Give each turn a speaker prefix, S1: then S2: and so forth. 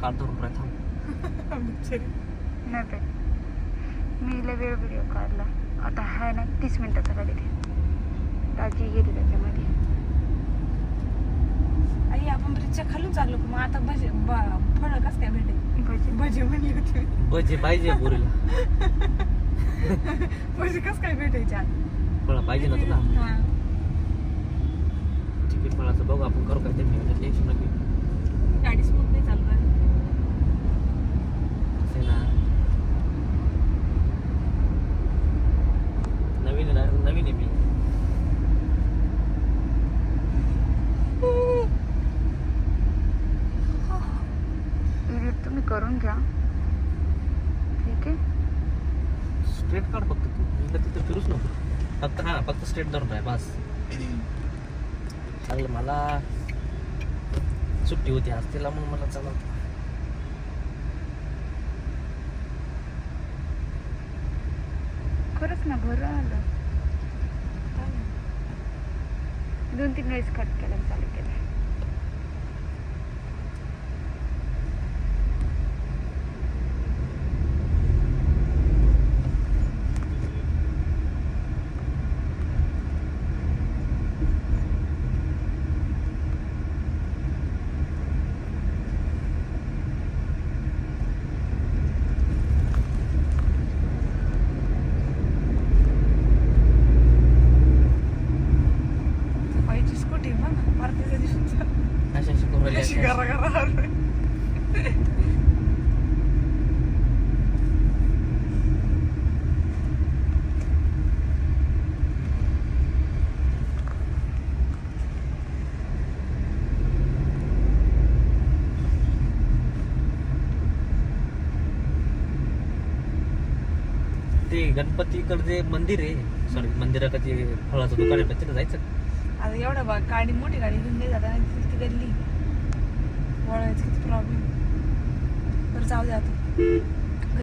S1: काढतो थांब.
S2: नाही बाई, मी लय वेळ व्हिडिओ काढला. आता आहे ना 30 मिनिटाचा गाडी ते दाजी गेली त्याच्यामध्ये.
S3: आई आपण ब्रिजच्या खालून चाललो मग आता भजे फळं कसं काय भेटेल? भजे म्हणली होती.
S1: बजे पाहिजे पोरीला.
S3: भजे कसं काय भेटायचे आता?
S1: फळं पाहिजे ना तुला.
S3: हा.
S1: तिकीट फळाचं बघू आपण करू काय ते टेन्शन नका घेऊ.
S3: गाडी स्मूथ नाही चालू आहे.
S1: असे ना नवीन आहे मी.
S2: एडिट तुम्ही करून घ्या, ठीक आहे.
S1: स्ट्रेट काढ फक्त तू. इकडे तिथे फिरूच नको. फक्त स्ट्रेट धरून राह बस. चांगलं मला सुट्टी होती आज तिला मग मला चला
S2: खरंच ना बरं आलं. 2-3 वेळेस कट केलं चालू केलं.
S3: बाईची स्कूटी बघ मारतीच्या दिवशी
S1: अशा करून राहिली
S3: अशी
S1: अशी.
S3: गरा
S1: ते गणपतीकडे जे मंदिर आहे सॉरी मंदिराकडे जे फळाचं दुकान आहे तिथे जायचं.
S3: आता एवढं बघ गाडी मोठी गाडी घेऊन नाही जाता ती गल्ली वळायची किती प्रॉब्लेम. बरं जाऊ दे आता.